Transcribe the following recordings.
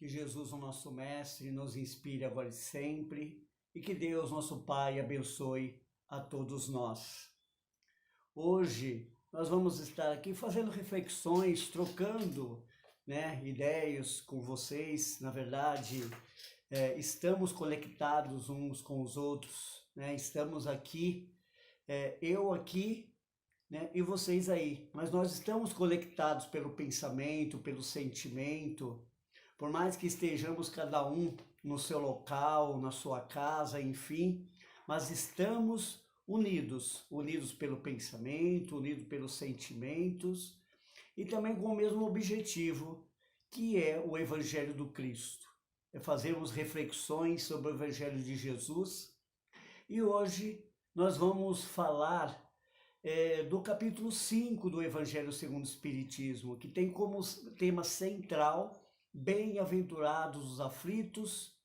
Que Jesus, o nosso Mestre, nos inspire agora e sempre, e que Deus, nosso Pai, abençoe a todos nós. Hoje nós vamos estar aqui fazendo reflexões, trocando, ideias com vocês. Na verdade, estamos conectados uns com os outros, estamos aqui, eu aqui, e vocês aí, mas nós estamos conectados pelo pensamento, pelo sentimento. Por mais que estejamos cada um no seu local, na sua casa, enfim, mas estamos unidos pelo pensamento, unidos pelos sentimentos e também com o mesmo objetivo, que é o Evangelho do Cristo. É fazermos reflexões sobre o Evangelho de Jesus. E hoje nós vamos falar do capítulo 5 do Evangelho segundo o Espiritismo, que tem como tema central bem-aventurados os aflitos,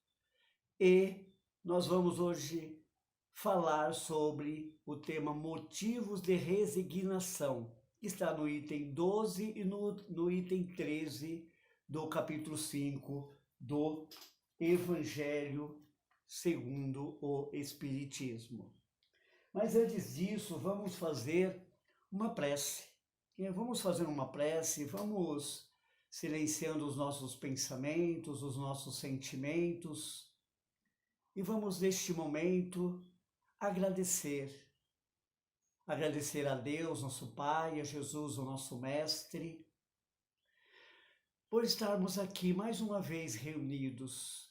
e nós vamos hoje falar sobre o tema motivos de resignação, que está no item 12 e no item 13 do capítulo 5 do Evangelho segundo o Espiritismo. Mas antes disso, vamos fazer uma prece. Vamos silenciando os nossos pensamentos, os nossos sentimentos, e vamos neste momento agradecer a Deus, nosso Pai, a Jesus, o nosso Mestre, por estarmos aqui mais uma vez reunidos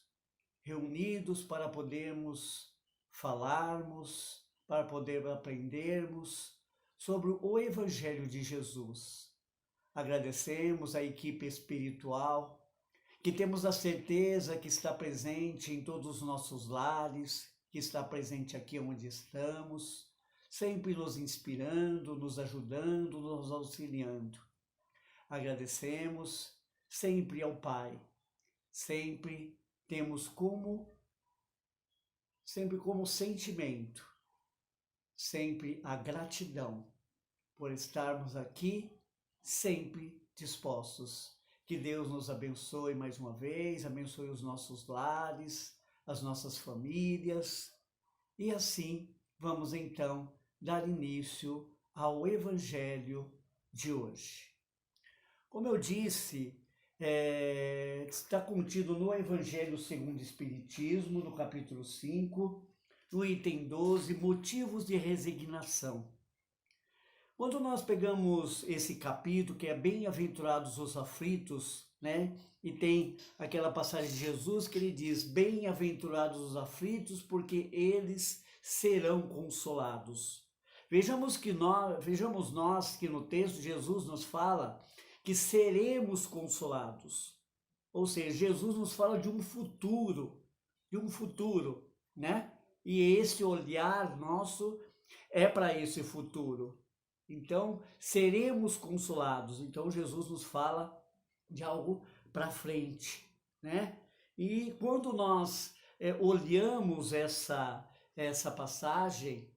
para podermos falarmos, para poder aprendermos sobre o Evangelho de Jesus. Agradecemos a equipe espiritual, que temos a certeza que está presente em todos os nossos lares, que está presente aqui onde estamos, sempre nos inspirando, nos ajudando, nos auxiliando. Agradecemos sempre ao Pai, sempre como sentimento, sempre a gratidão por estarmos aqui, sempre dispostos. Que Deus nos abençoe mais uma vez, abençoe os nossos lares, as nossas famílias, e assim vamos então dar início ao Evangelho de hoje. Como eu disse, está contido no Evangelho segundo o Espiritismo, no capítulo 5, no item 12, motivos de resignação. Quando nós pegamos esse capítulo, que é bem-aventurados os aflitos, e tem aquela passagem de Jesus que ele diz, bem-aventurados os aflitos, porque eles serão consolados. Vejamos nós que no texto Jesus nos fala que seremos consolados. Ou seja, Jesus nos fala de um futuro, E esse olhar nosso é para esse futuro. Então, seremos consolados. Então, Jesus nos fala de algo para frente, E quando nós olhamos essa passagem,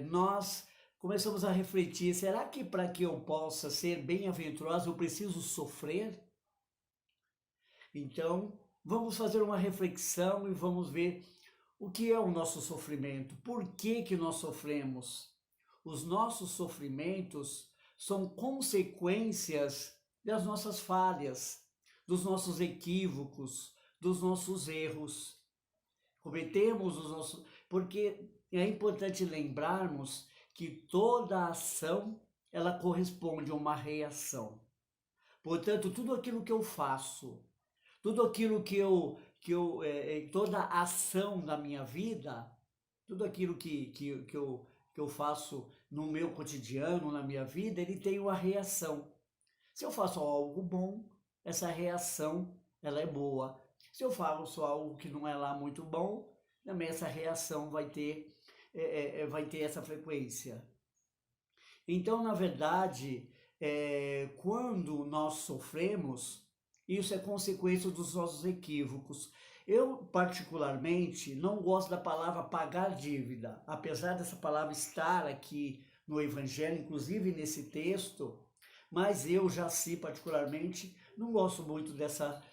nós começamos a refletir, será que para que eu possa ser bem-aventurado eu preciso sofrer? Então, vamos fazer uma reflexão e vamos ver o que é o nosso sofrimento, por que nós sofremos. Os nossos sofrimentos são consequências das nossas falhas, dos nossos equívocos, dos nossos erros. Cometemos os nossos... Porque é importante lembrarmos que toda ação, ela corresponde a uma reação. Portanto, tudo aquilo que eu faço, tudo aquilo toda ação da minha vida, tudo aquilo que eu faço no meu cotidiano, na minha vida, ele tem uma reação. Se eu faço algo bom, essa reação ela é boa. Se eu faço algo que não é lá muito bom, também essa reação vai ter essa frequência. Então, na verdade, quando nós sofremos, isso é consequência dos nossos equívocos. Eu, particularmente, não gosto da palavra pagar dívida, apesar dessa palavra estar aqui no Evangelho, inclusive nesse texto, mas eu, Jaci, particularmente, Não gosto muito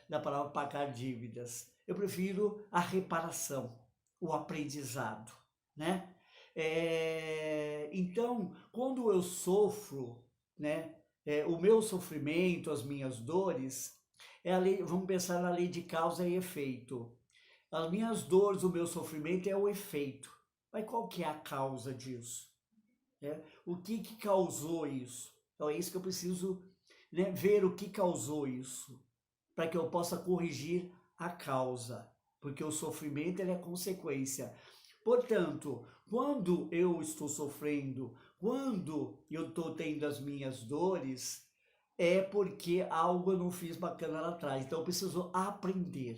da palavra pagar dívidas. Eu prefiro a reparação, o aprendizado, né? Então, quando eu sofro, né? O meu sofrimento, as minhas dores, vamos pensar na lei de causa e efeito. As minhas dores, o meu sofrimento é o efeito. Mas qual que é a causa disso? O que causou isso? Então é isso que eu preciso, né, ver o que causou isso, para que eu possa corrigir a causa, porque o sofrimento é a consequência. Portanto, quando eu estou sofrendo, quando eu estou tendo as minhas dores, é porque algo eu não fiz bacana lá atrás. Então eu preciso aprender.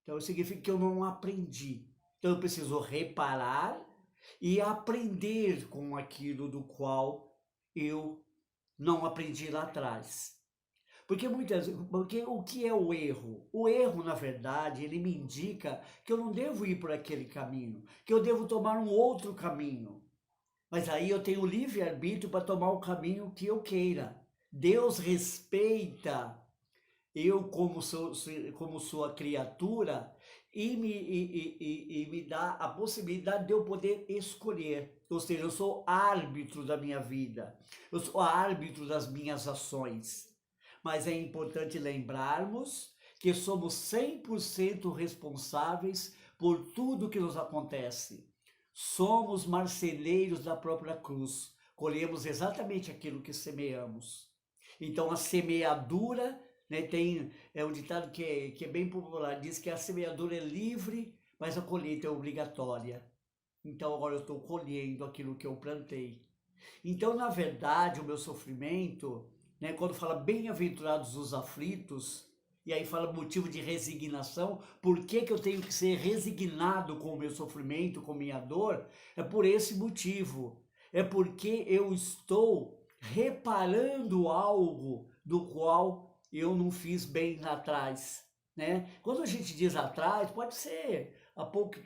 Então significa que eu não aprendi. Então eu preciso reparar e aprender com aquilo do qual eu não aprendi lá atrás. Porque o que é o erro? O erro, na verdade, ele me indica que eu não devo ir por aquele caminho, que eu devo tomar um outro caminho. Mas aí eu tenho livre-arbítrio para tomar o caminho que eu queira. Deus respeita eu como sua criatura e me dá a possibilidade de eu poder escolher. Ou seja, eu sou árbitro da minha vida, eu sou árbitro das minhas ações. Mas é importante lembrarmos que somos 100% responsáveis por tudo que nos acontece. Somos marceleiros da própria cruz, colhemos exatamente aquilo que semeamos. Então a semeadura, né, tem um ditado que é bem popular, diz que a semeadura é livre, mas a colheita é obrigatória. Então agora eu estou colhendo aquilo que eu plantei. Então, na verdade, o meu sofrimento, né, quando fala bem-aventurados os aflitos, e aí fala motivo de resignação, por que eu tenho que ser resignado com o meu sofrimento, com minha dor? É por esse motivo. É porque eu estou reparando algo do qual eu não fiz bem lá atrás, né? Quando a gente diz atrás, pode ser há pouco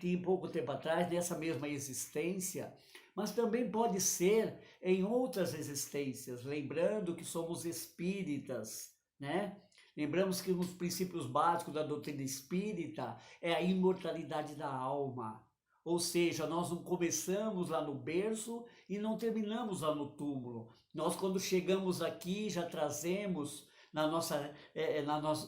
tempo atrás, nessa mesma existência, mas também pode ser em outras existências, lembrando que somos espíritas, né? Lembramos que nos princípios básicos da doutrina espírita é a imortalidade da alma. Ou seja, nós não começamos lá no berço e não terminamos lá no túmulo. Nós, quando chegamos aqui, já trazemos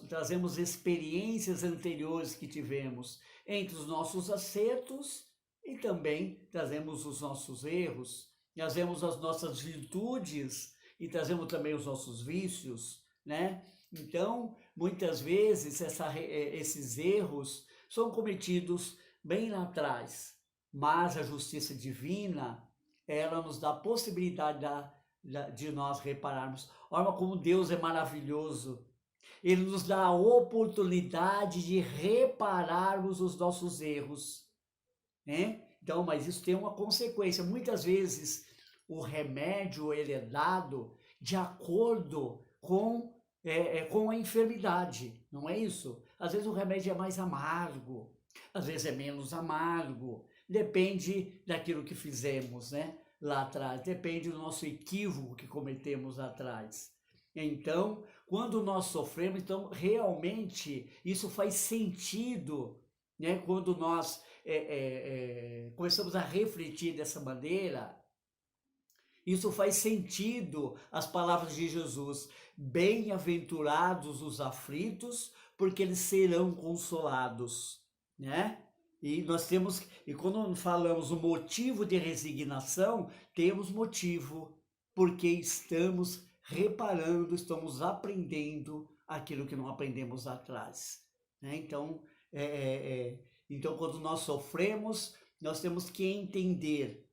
trazemos experiências anteriores que tivemos, entre os nossos acertos e também trazemos os nossos erros, trazemos as nossas virtudes e trazemos também os nossos vícios, né? Então, muitas vezes esses erros são cometidos bem lá atrás, mas a justiça divina, ela nos dá a possibilidade de nós repararmos. Olha como Deus é maravilhoso. Ele nos dá a oportunidade de repararmos os nossos erros, né? Então, mas isso tem uma consequência. Muitas vezes o remédio ele é dado de acordo com a enfermidade, não é isso? Às vezes o remédio é mais amargo, às vezes é menos amargo, depende daquilo que fizemos, né? Lá atrás, depende do nosso equívoco que cometemos lá atrás. Então, quando nós sofremos, então realmente isso faz sentido, né? Quando nós começamos a refletir dessa maneira, isso faz sentido as palavras de Jesus. Bem-aventurados os aflitos, porque eles serão consolados, né? E quando falamos o motivo de resignação, temos motivo, porque estamos reparando, estamos aprendendo aquilo que não aprendemos lá atrás, né? Então, quando nós sofremos, nós temos que entender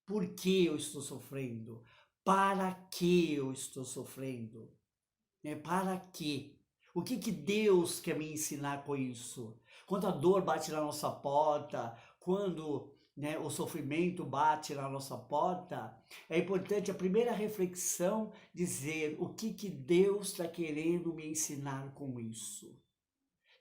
por que eu estou sofrendo, para que eu estou sofrendo, né? Para quê? O que Deus quer me ensinar com isso? Quando a dor bate na nossa porta, quando, né, o sofrimento bate na nossa porta, é importante a primeira reflexão dizer o que Deus está querendo me ensinar com isso.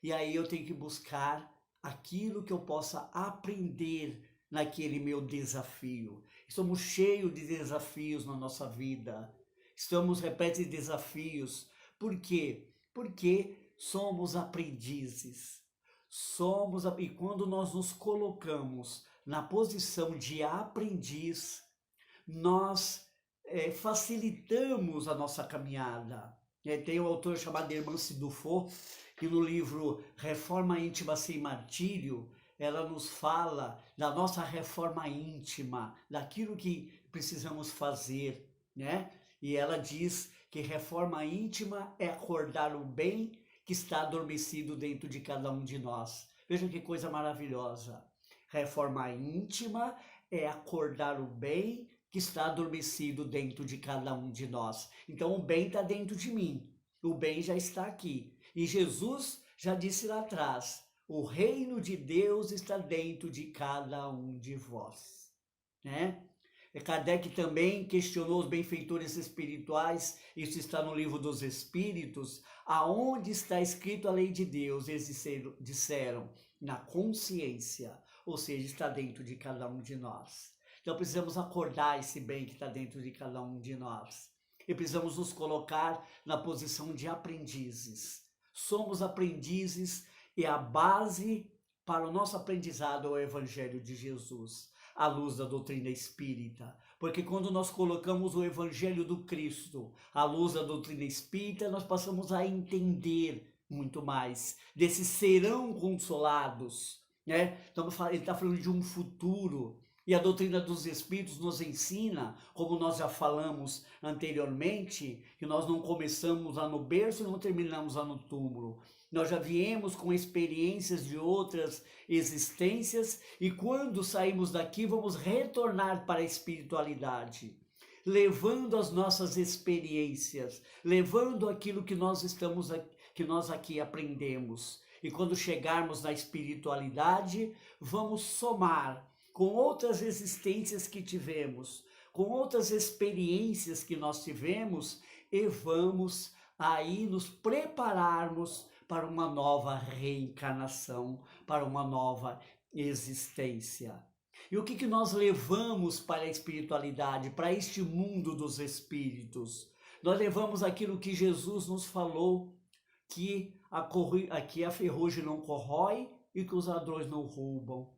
E aí eu tenho que buscar aquilo que eu possa aprender naquele meu desafio. Estamos cheios de desafios na nossa vida. Estamos repletos de desafios, Por quê? Porque somos aprendizes. E quando nós nos colocamos na posição de aprendiz, nós facilitamos a nossa caminhada. Tem um autor chamado Hermance Dufaux, que no livro Reforma Íntima Sem Martírio, ela nos fala da nossa reforma íntima, daquilo que precisamos fazer, né? E ela diz que reforma íntima é acordar o bem que está adormecido dentro de cada um de nós. Vejam que coisa maravilhosa. Reforma íntima é acordar o bem que está adormecido dentro de cada um de nós. Então o bem está dentro de mim, o bem já está aqui. E Jesus já disse lá atrás, o reino de Deus está dentro de cada um de vós, né? Kardec também questionou os benfeitores espirituais, isso está no livro dos Espíritos, aonde está escrito a lei de Deus? Eles disseram, na consciência, ou seja, está dentro de cada um de nós. Então precisamos acordar esse bem que está dentro de cada um de nós. E precisamos nos colocar na posição de aprendizes. Somos aprendizes e a base para o nosso aprendizado é o Evangelho de Jesus, à luz da doutrina espírita. Porque quando nós colocamos o Evangelho do Cristo à luz da doutrina espírita, nós passamos a entender muito mais desses serão consolados, né? Então, ele está falando de um futuro. E a doutrina dos Espíritos nos ensina, como nós já falamos anteriormente, que nós não começamos lá no berço e não terminamos lá no túmulo. Nós já viemos com experiências de outras existências e quando saímos daqui vamos retornar para a espiritualidade, levando as nossas experiências, levando aquilo que nós aqui aprendemos. E quando chegarmos na espiritualidade, vamos somar com outras existências que tivemos, com outras experiências que nós tivemos, e vamos aí nos prepararmos para uma nova reencarnação, para uma nova existência. E o que nós levamos para a espiritualidade, para este mundo dos espíritos? Nós levamos aquilo que Jesus nos falou, que a ferrugem não corrói e que os ladrões não roubam.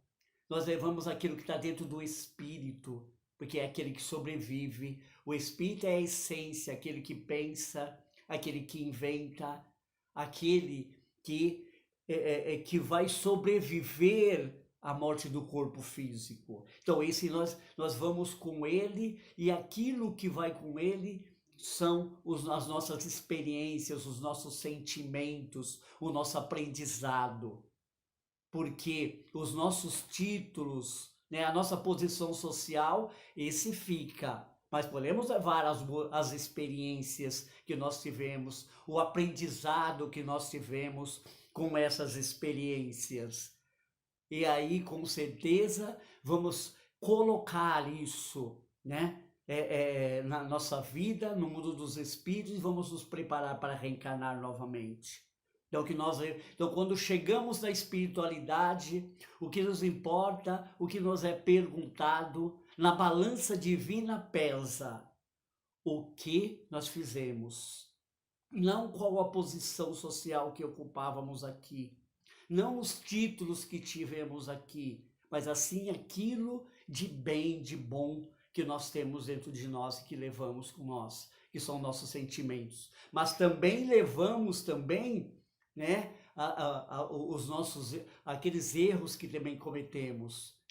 Nós levamos aquilo que está dentro do espírito, porque é aquele que sobrevive. O espírito é a essência, aquele que pensa, aquele que inventa, aquele que vai sobreviver à morte do corpo físico. Então esse nós vamos com ele e aquilo que vai com ele são as nossas experiências, os nossos sentimentos, o nosso aprendizado. Porque os nossos títulos, né, a nossa posição social, esse fica. Mas podemos levar as experiências que nós tivemos, o aprendizado que nós tivemos com essas experiências. E aí, com certeza, vamos colocar isso, né, na nossa vida, no mundo dos espíritos, e vamos nos preparar para reencarnar novamente. Então, quando chegamos na espiritualidade, o que nos importa, o que nos é perguntado, na balança divina pesa o que nós fizemos. Não qual a posição social que ocupávamos aqui, não os títulos que tivemos aqui, mas assim aquilo de bem, de bom que nós temos dentro de nós e que levamos com nós, que são nossos sentimentos. Mas também levamos né, aqueles erros que também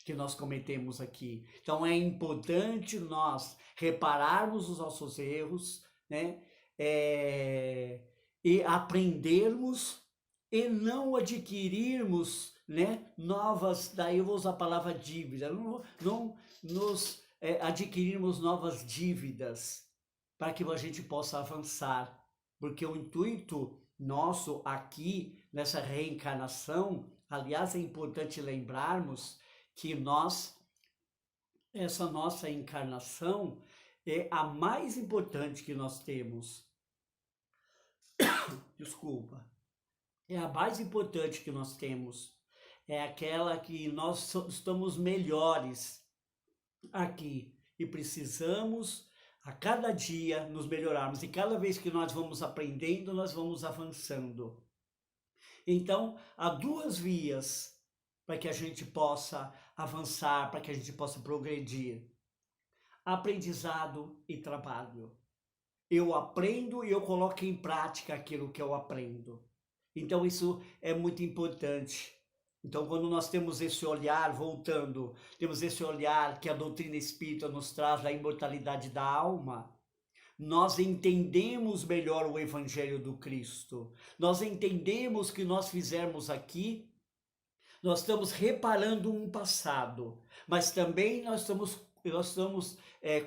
que nós cometemos aqui. Então é importante nós repararmos os nossos erros, né, e aprendermos e não adquirirmos, né, novas, daí eu vou usar a palavra dívida, não nos adquirirmos novas dívidas para que a gente possa avançar, porque o intuito nosso aqui, nessa reencarnação, aliás, é importante lembrarmos que essa nossa encarnação é a mais importante que nós temos. Desculpa. É a mais importante que nós temos. É aquela que nós estamos melhores aqui e precisamos a cada dia nos melhorarmos. E cada vez que nós vamos aprendendo, nós vamos avançando. Então, há duas vias para que a gente possa avançar, para que a gente possa progredir: aprendizado e trabalho. Eu aprendo e eu coloco em prática aquilo que eu aprendo. Então isso é muito importante. Então quando nós temos esse olhar, voltando, temos esse olhar que a doutrina espírita nos traz da imortalidade da alma, nós entendemos melhor o Evangelho do Cristo. Nós entendemos que nós fizermos aqui, nós estamos reparando um passado, mas também nós estamos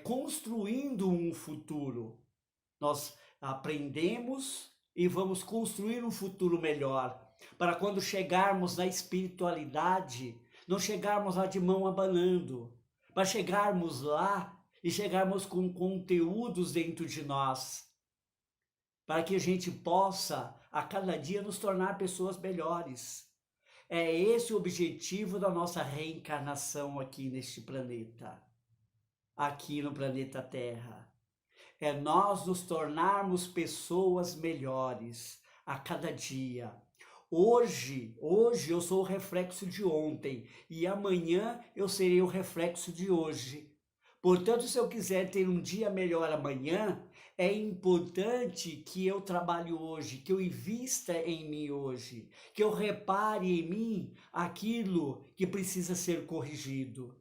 construindo um futuro. Nós aprendemos e vamos construir um futuro melhor, para quando chegarmos na espiritualidade, não chegarmos lá de mão abanando, para chegarmos lá e chegarmos com conteúdos dentro de nós, para que a gente possa, a cada dia, nos tornar pessoas melhores. É esse o objetivo da nossa reencarnação aqui neste planeta, aqui no planeta Terra. É nós nos tornarmos pessoas melhores a cada dia. Hoje eu sou o reflexo de ontem e amanhã eu serei o reflexo de hoje. Portanto, se eu quiser ter um dia melhor amanhã, é importante que eu trabalhe hoje, que eu invista em mim hoje, que eu repare em mim aquilo que precisa ser corrigido.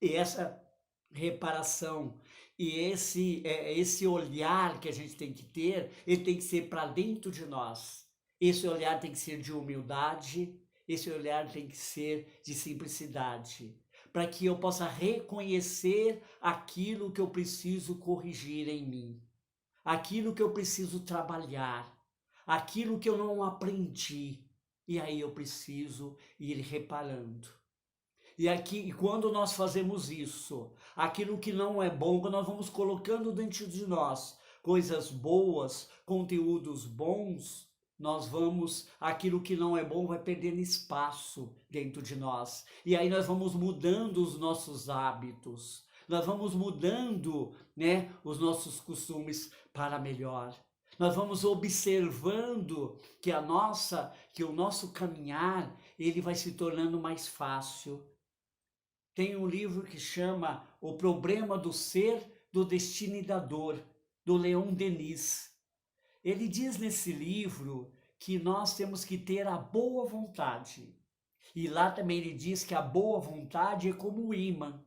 E essa reparação e esse olhar que a gente tem que ter, ele tem que ser para dentro de nós. Esse olhar tem que ser de humildade, esse olhar tem que ser de simplicidade, para que eu possa reconhecer aquilo que eu preciso corrigir em mim, aquilo que eu preciso trabalhar, aquilo que eu não aprendi, e aí eu preciso ir reparando. E quando nós fazemos isso, aquilo que não é bom, nós vamos colocando dentro de nós coisas boas, conteúdos bons, aquilo que não é bom vai perdendo espaço dentro de nós. E aí nós vamos mudando os nossos hábitos, nós vamos mudando, os nossos costumes para melhor. Nós vamos observando que o nosso caminhar, ele vai se tornando mais fácil. Tem um livro que chama O Problema do Ser, do Destino e da Dor, do Leon Denis. Ele diz nesse livro que nós temos que ter a boa vontade. E lá também ele diz que a boa vontade é como um imã,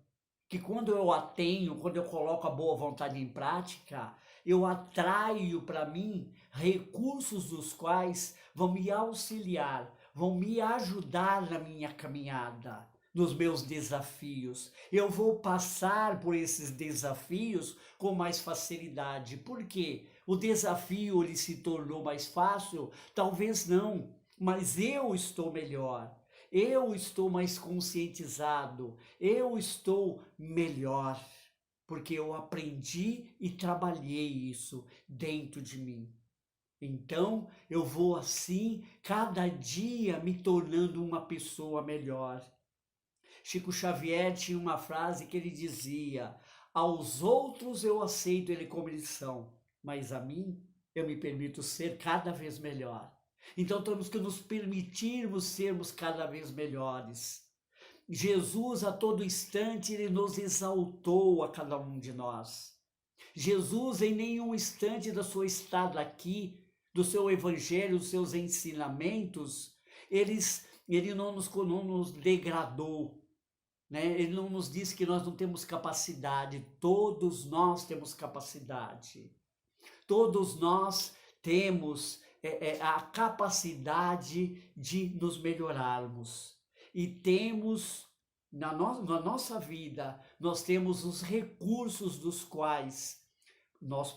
que quando eu a tenho, quando eu coloco a boa vontade em prática, eu atraio para mim recursos dos quais vão me auxiliar, vão me ajudar na minha caminhada, nos meus desafios. Eu vou passar por esses desafios com mais facilidade. Por quê? O desafio ele se tornou mais fácil? Talvez não, mas eu estou melhor. Eu estou mais conscientizado. Eu estou melhor, porque eu aprendi e trabalhei isso dentro de mim. Então, eu vou assim, cada dia me tornando uma pessoa melhor. Chico Xavier tinha uma frase que ele dizia: aos outros eu aceito ele como eles são, mas a mim eu me permito ser cada vez melhor. Então temos que nos permitirmos sermos cada vez melhores. Jesus a todo instante ele nos exaltou a cada um de nós. Jesus em nenhum instante da sua estada aqui, do seu evangelho, dos seus ensinamentos, ele não nos degradou. Ele não nos diz que nós não temos capacidade, todos nós temos capacidade. Todos nós temos a capacidade de nos melhorarmos. E temos, na nossa vida, nós temos os recursos dos quais nós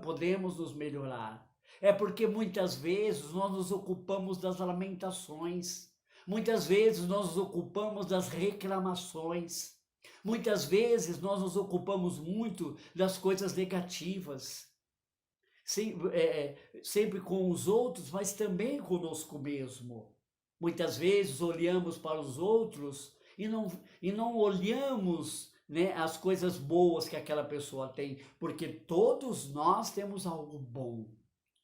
podemos nos melhorar. É porque muitas vezes nós nos ocupamos das lamentações. Muitas vezes nós nos ocupamos das reclamações. Muitas vezes nós nos ocupamos muito das coisas negativas. Sempre com os outros, mas também conosco mesmo. Muitas vezes olhamos para os outros e não olhamos né, as coisas boas que aquela pessoa tem, porque todos nós temos algo bom,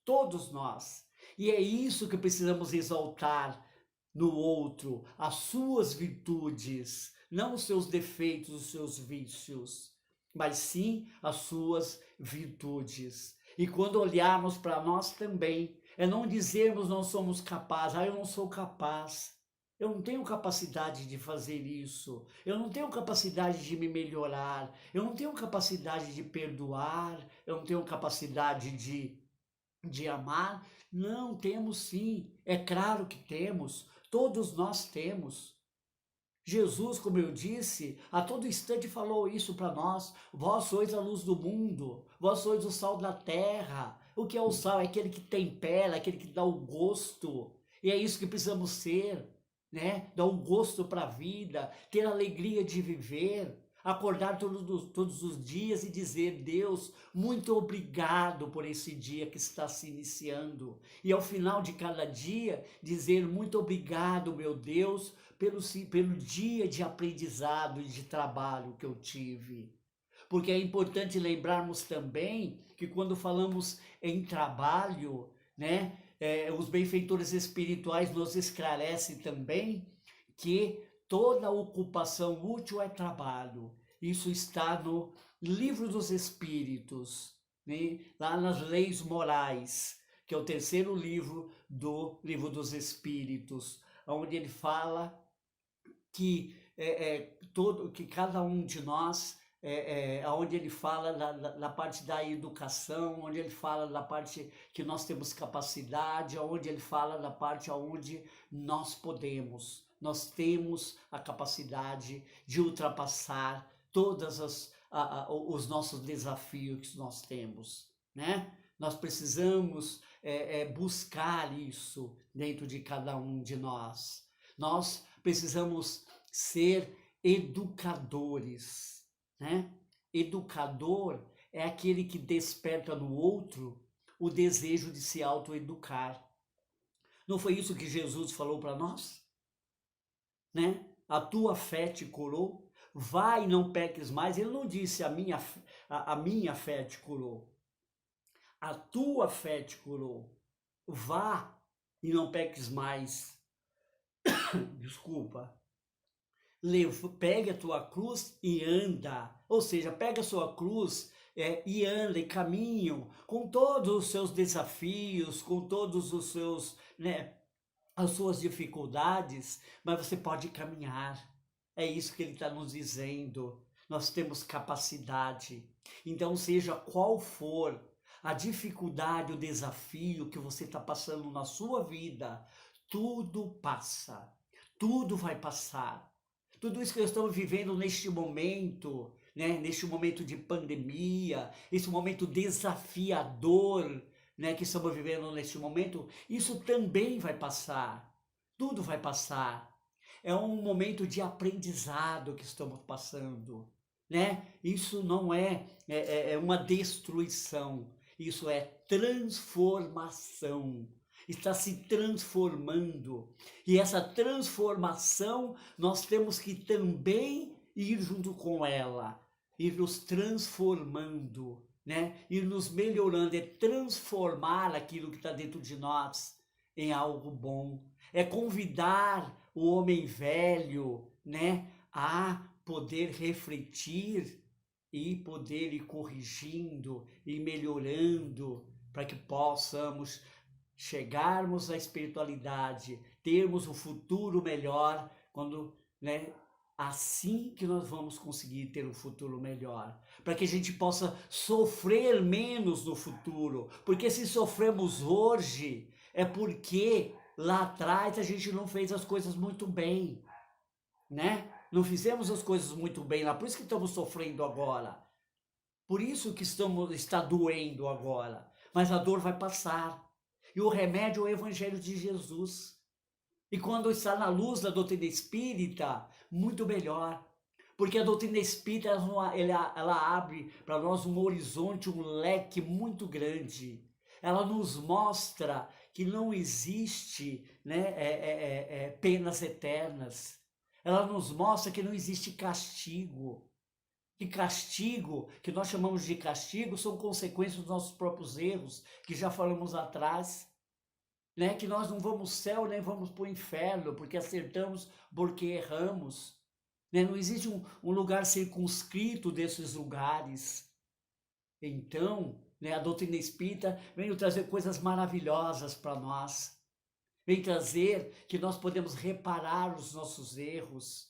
todos nós. E é isso que precisamos exaltar no outro, as suas virtudes, não os seus defeitos, os seus vícios, mas sim as suas virtudes. E quando olharmos para nós também, é não dizermos não somos capazes, eu não sou capaz. Eu não tenho capacidade de fazer isso. Eu não tenho capacidade de me melhorar. Eu não tenho capacidade de perdoar. Eu não tenho capacidade de amar. Não, temos sim. É claro que temos. Todos nós temos. Jesus, como eu disse, a todo instante falou isso para nós. Vós sois a luz do mundo. Vós sois o sal da terra. O que é o sal? É aquele que tempera, aquele que dá o gosto. E é isso que precisamos ser. Né? Dar um gosto para a vida, ter a alegria de viver, acordar todos os dias e dizer: Deus, muito obrigado por esse dia que está se iniciando. E ao final de cada dia, dizer: muito obrigado, meu Deus, pelo dia de aprendizado e de trabalho que eu tive. Porque é importante lembrarmos também que quando falamos em trabalho, né? Os benfeitores espirituais nos esclarecem também que toda ocupação útil é trabalho. Isso está no Livro dos Espíritos, né? Lá nas Leis Morais, que é o terceiro livro do Livro dos Espíritos, onde ele fala que, que cada um de nós onde ele fala da parte da educação, onde ele fala da parte que nós temos capacidade, onde ele fala da parte onde nós nós temos a capacidade de ultrapassar todos os nossos desafios que nós temos, né? Nós precisamos buscar isso dentro de cada um de nós. Nós precisamos ser educadores, né? Educador é aquele que desperta no outro o desejo de se autoeducar. Não foi isso que Jesus falou para nós? Né? A tua fé te curou, vai e não peques mais. Ele não disse a minha fé te curou. A tua fé te curou. Vá e não peques mais. Desculpa. Pegue a tua cruz e anda, ou seja, pega a sua cruz e anda e caminho com todos os seus desafios, com todos os seus, né, as suas dificuldades, mas você pode caminhar. É isso que ele está nos dizendo. Nós temos capacidade. Então, seja qual for a dificuldade, o desafio que você está passando na sua vida, tudo passa, tudo vai passar. Tudo isso que nós estamos vivendo neste momento, né? Neste momento de pandemia, esse momento desafiador, né? Que estamos vivendo neste momento, isso também vai passar. Tudo vai passar. É um momento de aprendizado que estamos passando, né? Isso não é uma destruição, isso é transformação. Está se transformando. E essa transformação nós temos que também ir junto com ela, ir nos transformando, né? Ir nos melhorando, é transformar aquilo que está dentro de nós em algo bom. É convidar o homem velho, né, a poder refletir e poder ir corrigindo e melhorando para que possamos chegarmos à espiritualidade, termos um futuro melhor, quando, né, assim que nós vamos conseguir ter um futuro melhor, para que a gente possa sofrer menos no futuro, porque se sofremos hoje, é porque lá atrás a gente não fez as coisas muito bem, né? Não fizemos as coisas muito bem lá, por isso que estamos sofrendo agora, por isso que está doendo agora, mas a dor vai passar. E o remédio é o Evangelho de Jesus. E quando está na luz da doutrina espírita, muito melhor. Porque a doutrina espírita ela abre para nós um horizonte, um leque muito grande. Ela nos mostra que não existe, né, penas eternas. Ela nos mostra que não existe castigo. Que castigo, que nós chamamos de castigo, são consequências dos nossos próprios erros, que já falamos atrás, né? Que nós não vamos ao céu nem vamos para o inferno, porque acertamos, porque erramos. Né? Não existe um lugar circunscrito desses lugares. Então, né, a doutrina espírita veio trazer coisas maravilhosas para nós. Vem trazer que nós podemos reparar os nossos erros,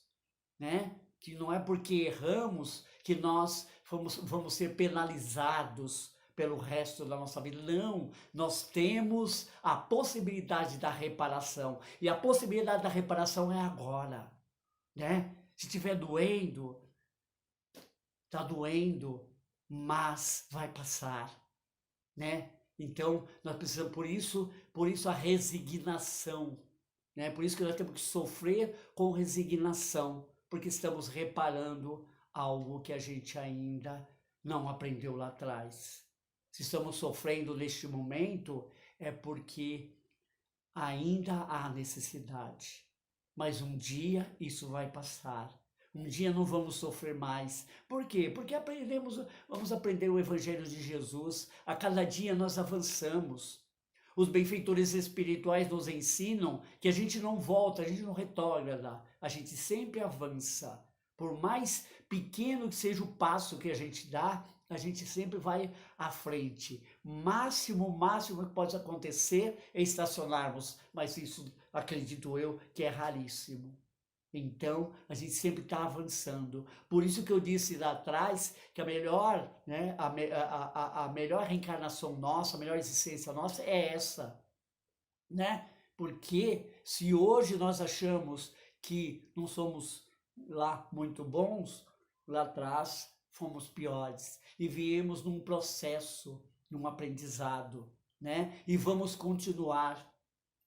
né? Que não é porque erramos que nós vamos ser penalizados pelo resto da nossa vida. Não, nós temos a possibilidade da reparação. E a possibilidade da reparação é agora, né? Se estiver doendo, está doendo, mas vai passar, né? Então, nós precisamos, por isso a resignação, né? Por isso que nós temos que sofrer com resignação, porque estamos reparando algo que a gente ainda não aprendeu lá atrás. Se estamos sofrendo neste momento, é porque ainda há necessidade. Mas um dia isso vai passar. Um dia não vamos sofrer mais. Por quê? Porque vamos aprender o Evangelho de Jesus. A cada dia nós avançamos. Os benfeitores espirituais nos ensinam que a gente não volta, a gente não retorna, a gente sempre avança. Por mais pequeno que seja o passo que a gente dá, a gente sempre vai à frente. Máximo que pode acontecer é estacionarmos, mas isso acredito eu que é raríssimo. Então, a gente sempre está avançando. Por isso que eu disse lá atrás que a melhor, né, a melhor reencarnação nossa, a melhor existência nossa é essa, né? Porque se hoje nós achamos que não somos lá muito bons, lá atrás fomos piores. E viemos num processo, num aprendizado, né? E vamos continuar.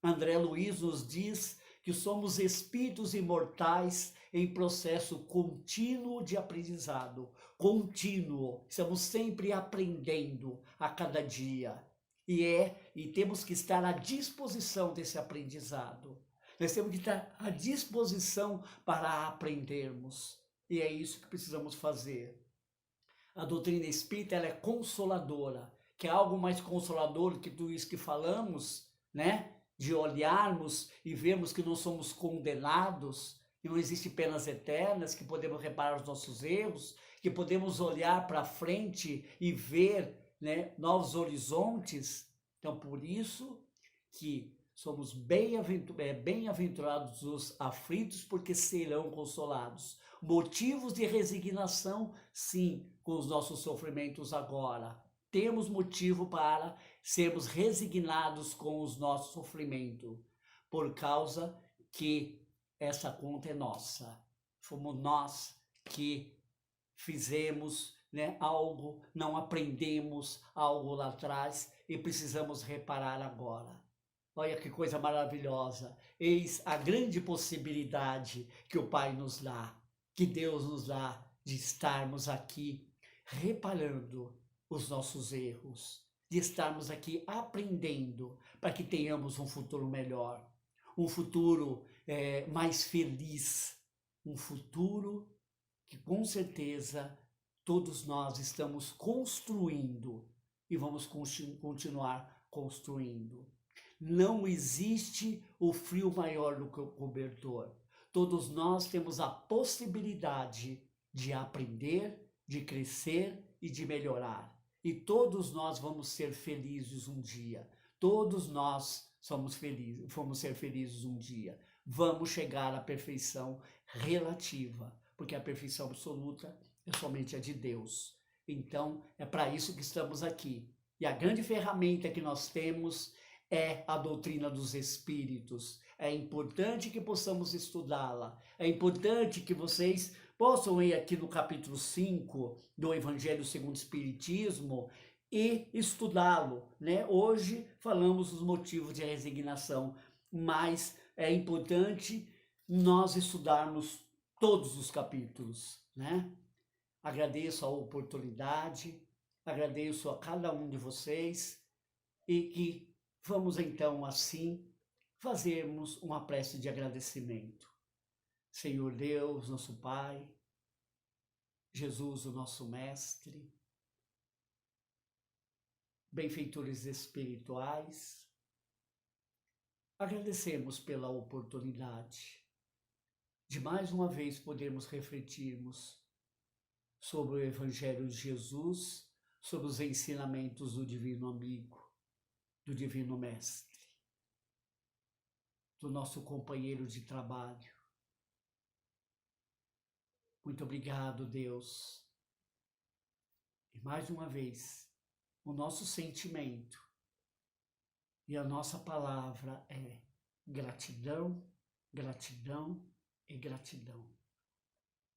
André Luiz nos diz que somos espíritos imortais em processo contínuo de aprendizado. Contínuo. Estamos sempre aprendendo a cada dia. E temos que estar à disposição desse aprendizado. Nós temos que estar à disposição para aprendermos. E é isso que precisamos fazer. A doutrina espírita ela é consoladora, que é algo mais consolador que tudo isso que falamos, né? De olharmos e vermos que não somos condenados, que não existem penas eternas, que podemos reparar os nossos erros, que podemos olhar para frente e ver, né, novos horizontes. Então, por isso que somos bem-aventurados os aflitos, porque serão consolados. Motivos de resignação, sim, com os nossos sofrimentos agora. Temos motivo para sermos resignados com os nossos sofrimentos, por causa que essa conta é nossa. Fomos nós que fizemos, né, algo, não aprendemos algo lá atrás e precisamos reparar agora. Olha que coisa maravilhosa. Eis a grande possibilidade que o Pai nos dá, que Deus nos dá, de estarmos aqui reparando os nossos erros, de estarmos aqui aprendendo para que tenhamos um futuro melhor, um futuro mais feliz, um futuro que com certeza todos nós estamos construindo e vamos continuar construindo. Não existe o frio maior do que o cobertor. Todos nós temos a possibilidade de aprender, de crescer e de melhorar. E todos nós vamos ser felizes um dia. Todos nós vamos ser felizes um dia. Vamos chegar à perfeição relativa, porque a perfeição absoluta é somente a de Deus. Então, é para isso que estamos aqui. E a grande ferramenta que nós temos é a doutrina dos espíritos. É importante que possamos estudá-la. É importante que vocês possam ir aqui no capítulo 5 do Evangelho segundo o Espiritismo e estudá-lo, né? Hoje falamos dos motivos de resignação, mas é importante nós estudarmos todos os capítulos, né? Agradeço a oportunidade, agradeço a cada um de vocês e que vamos então assim fazermos uma prece de agradecimento. Senhor Deus, nosso Pai, Jesus, o nosso Mestre, benfeitores espirituais, agradecemos pela oportunidade de mais uma vez podermos refletirmos sobre o Evangelho de Jesus, sobre os ensinamentos do Divino Amigo, do Divino Mestre, do nosso companheiro de trabalho. Muito obrigado, Deus. E mais uma vez, o nosso sentimento e a nossa palavra é gratidão, gratidão e gratidão.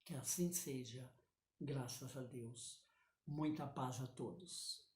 Que assim seja, graças a Deus. Muita paz a todos.